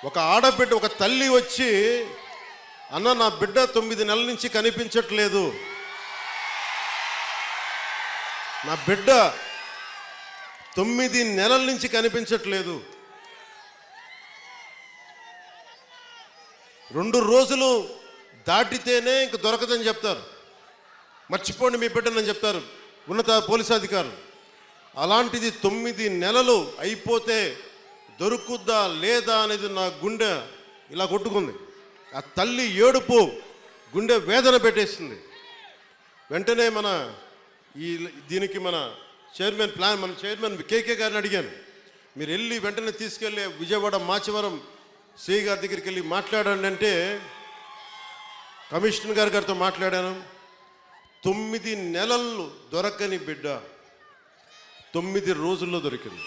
ఒక ఆడబిడ్డ, ఒక తల్లి వచ్చి, అన్న నా బిడ్డ 9 నెలల నుంచి కనిపించట్లేదు, నా బిడ్డ 9 నెలల నుంచి కనిపించట్లేదు, 2 రోజులు దాటితేనే ఇంక దొరకదని చెప్తారు, మర్చిపోండి మీ బిడ్డనని చెప్తారు ఉన్నత పోలీసు అధికారులు. అలాంటిది 9 నెలలు అయిపోతే దొరుకుద్దా లేదా అనేది నా గుండె ఇలా కొట్టుకుంది. ఆ తల్లి ఏడుపు గుండె వేదన పెట్టేసింది. వెంటనే దీనికి మన చైర్మన్ కేకే గారిని అడిగాను, మీరు వెళ్ళి వెంటనే తీసుకెళ్ళి విజయవాడ మాచవరం సిఐ గారి దగ్గరికి వెళ్ళి మాట్లాడండి అంటే, కమిషనర్ గారితో మాట్లాడాను. 9 నెలలు దొరకని బిడ్డ 9 రోజుల్లో దొరికింది.